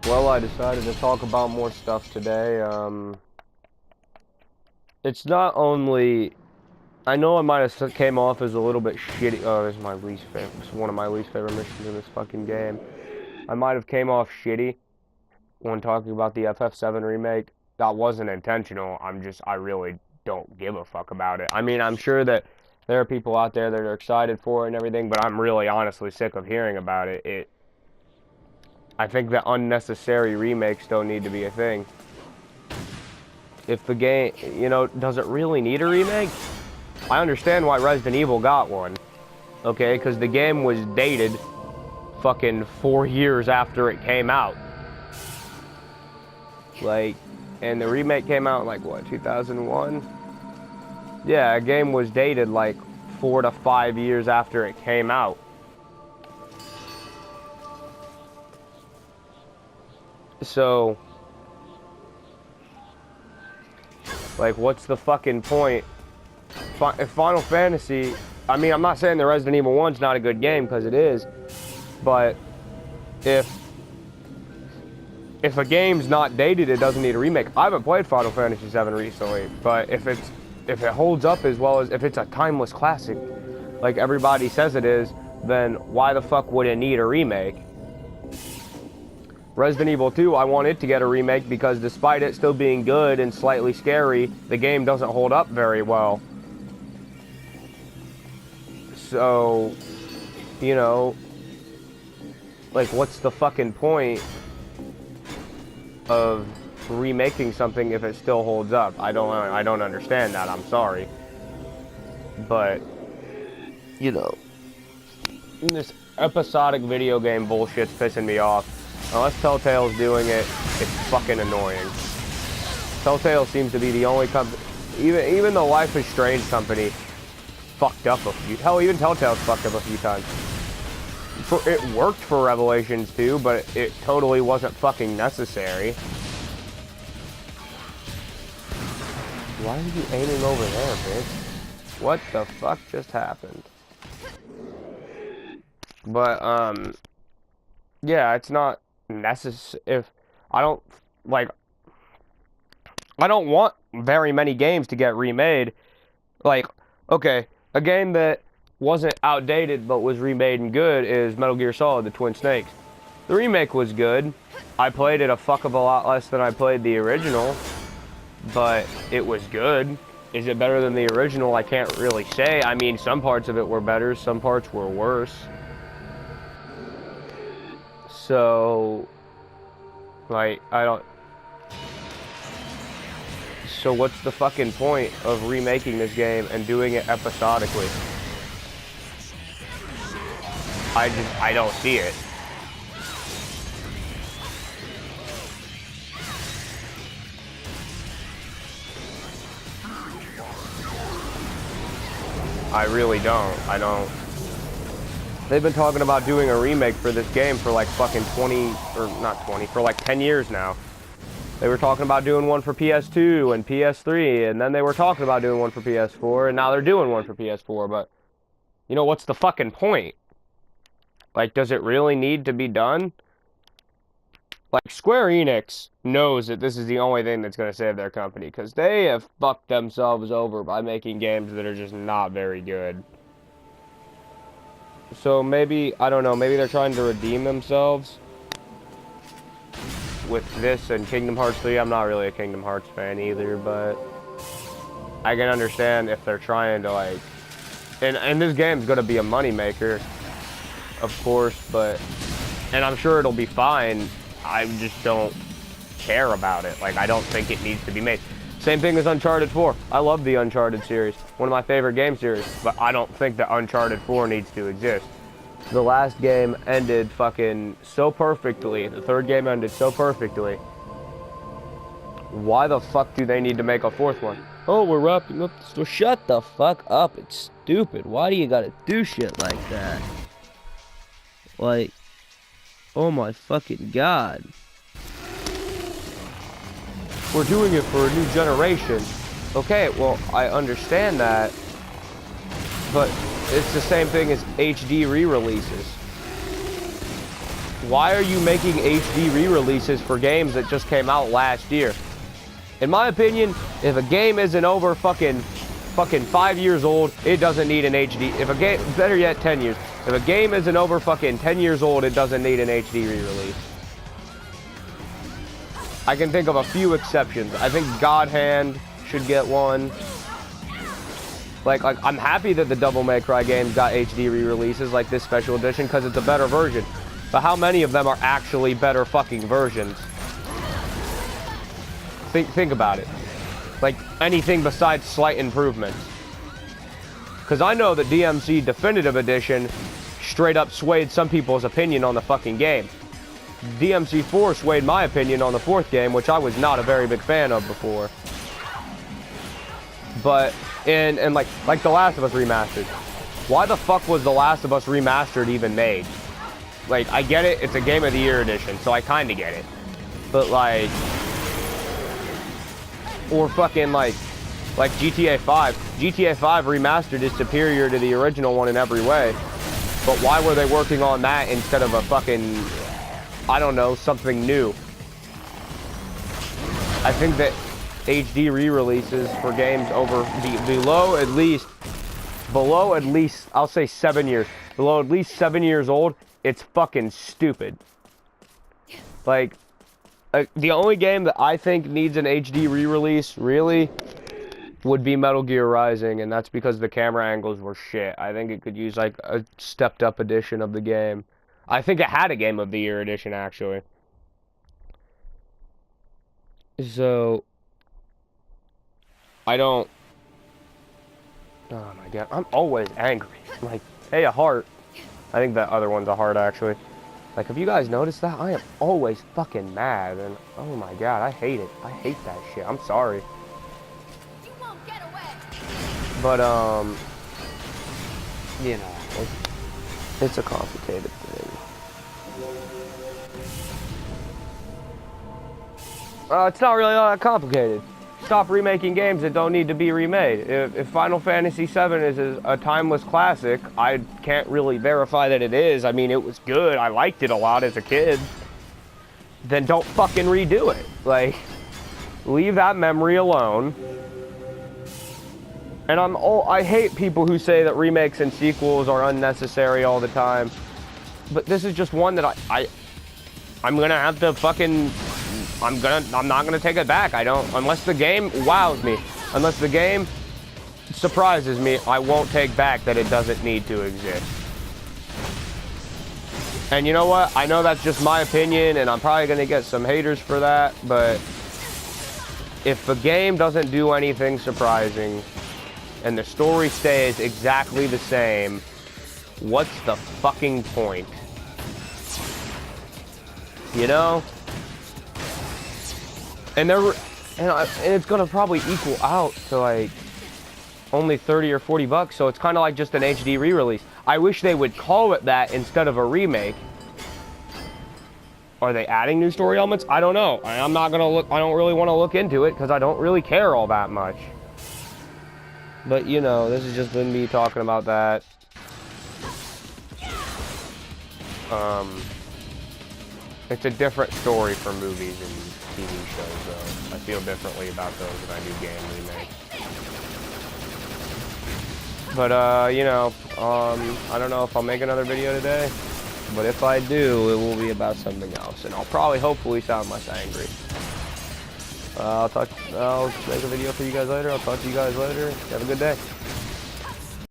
Well, I decided to talk about more stuff today. It's not only, I know I might have came off as a little bit shitty. Oh, this is my least favorite. It's one of my least favorite missions in this fucking game. I might have came off shitty when talking about the FF7 remake. That wasn't intentional. I really don't give a fuck about it. I mean, I'm sure that there are people out there that are excited for it and everything, but I'm really honestly sick of hearing about it. I think that unnecessary remakes don't need to be a thing. If the game, does it really need a remake? I understand why Resident Evil got one. Okay, because the game was dated fucking 4 years after it came out. Like, and the remake came out in, like, what, 2001? Yeah, a game was dated like 4 to 5 years after it came out. So, like, what's the fucking point? If Final Fantasy, I mean, I'm not saying the Resident Evil 1's not a good game, because it is, but if a game's not dated, it doesn't need a remake. I haven't played Final Fantasy 7 recently, but if it holds up as well as, if it's a timeless classic, like everybody says it is, then why the fuck would it need a remake? Resident Evil 2, I want it to get a remake because despite it still being good and slightly scary, the game doesn't hold up very well. So, like, what's the fucking point of remaking something if it still holds up? I don't understand that. I'm sorry. But, this episodic video game bullshit's pissing me off. Unless Telltale's doing it, it's fucking annoying. Telltale seems to be the only company, even the Life is Strange company, fucked up a few. Hell, even Telltale's fucked up a few times. It worked for Revelations 2, but it totally wasn't fucking necessary. Why are you aiming over there, bitch? What the fuck just happened? But, yeah, it's not necessary. If I don't want very many games to get remade. Like, okay, a game that wasn't outdated but was remade and good is Metal Gear Solid: The Twin Snakes. The remake was good. I played it a fuck of a lot less than I played the original, but it was good. Is it better than the original? I can't really say. I mean, some parts of it were better, some parts were worse. So, like, so what's the fucking point of remaking this game and doing it episodically? I don't see it. I really don't. They've been talking about doing a remake for this game for like fucking 20, or not 20, for like 10 years now. They were talking about doing one for PS2 and PS3, and then they were talking about doing one for PS4, and now they're doing one for PS4, but, what's the fucking point? Like, does it really need to be done? Like, Square Enix knows that this is the only thing that's going to save their company, because they have fucked themselves over by making games that are just not very good. So maybe, I don't know, maybe they're trying to redeem themselves with this and Kingdom Hearts 3. I'm not really a Kingdom Hearts fan either, but I can understand if they're trying to, like, and this game's gonna be a moneymaker, of course, and I'm sure it'll be fine. I just don't care about it. Like, I don't think it needs to be made. Same thing as Uncharted 4. I love the Uncharted series. One of my favorite game series. But I don't think that Uncharted 4 needs to exist. The last game ended fucking so perfectly. The third game ended so perfectly. Why the fuck do they need to make a fourth one? Oh, we're wrapping up the story. Shut the fuck up. It's stupid. Why do you gotta do shit like that? Like, oh my fucking god. We're doing it for a new generation. Okay, well, I understand that, but it's the same thing as HD re-releases. why are you making HD re-releases for games that just came out last year? In my opinion, if a game isn't over fucking 5 years old, it doesn't need an HD. If a game, better yet, 10 years. If a game isn't over fucking 10 years old, it doesn't need an HD re-release. I can think of a few exceptions. I think God Hand should get one. Like I'm happy that the Devil May Cry games got HD re-releases like this special edition because it's a better version. But how many of them are actually better fucking versions? Think about it. Like anything besides slight improvements. Because I know that DMC Definitive Edition straight up swayed some people's opinion on the fucking game. DMC 4 swayed my opinion on the 4th game, which I was not a very big fan of before. But and like The Last of Us Remastered. Why the fuck was The Last of Us Remastered even made? Like, I get it, it's a Game of the Year edition, so I kinda get it. But like, or fucking like GTA 5. GTA 5 Remastered is superior to the original one in every way. But why were they working on that instead of a fucking, I don't know, something new? I think that HD re-releases for games over below at least, I'll say 7 years, below at least 7 years old, it's fucking stupid. Like, the only game that I think needs an HD re-release, really, would be Metal Gear Rising, and that's because the camera angles were shit. I think it could use, like, a stepped-up edition of the game. I think it had a Game of the Year edition, actually. So, I don't... Oh my god, I'm always angry. Like, hey, a heart. I think that other one's a heart, actually. Like, have you guys noticed that? I am always fucking mad, and oh my god, I hate it. I hate that shit. I'm sorry. You won't get away. But, you know, it's a complicated thing. It's not really all that complicated. Stop remaking games that don't need to be remade. If Final Fantasy VII is a timeless classic, I can't really verify that it is. I mean, it was good. I liked it a lot as a kid. Then don't fucking redo it. Like, leave that memory alone. And I hate people who say that remakes and sequels are unnecessary all the time. But this is just one that I'm gonna have to fucking... I'm not gonna take it back. Unless the game wows me, unless the game surprises me, I won't take back that it doesn't need to exist. And you know what? I know that's just my opinion, and I'm probably gonna get some haters for that, but if the game doesn't do anything surprising, and the story stays exactly the same, what's the fucking point? You know? And it's gonna probably equal out to like only 30 or 40 bucks, so it's kind of like just an HD re-release. I wish they would call it that instead of a remake. Are they adding new story elements? I don't know. I'm not gonna look. I don't really want to look into it because I don't really care all that much. But you know, this has just been me talking about that. It's a different story for movies and TV shows, though. I feel differently about those than I do game remakes. But, you know, I don't know if I'll make another video today, but if I do, it will be about something else, and I'll probably, hopefully, sound less angry. I'll make a video for you guys later. I'll talk to you guys later. Have a good day.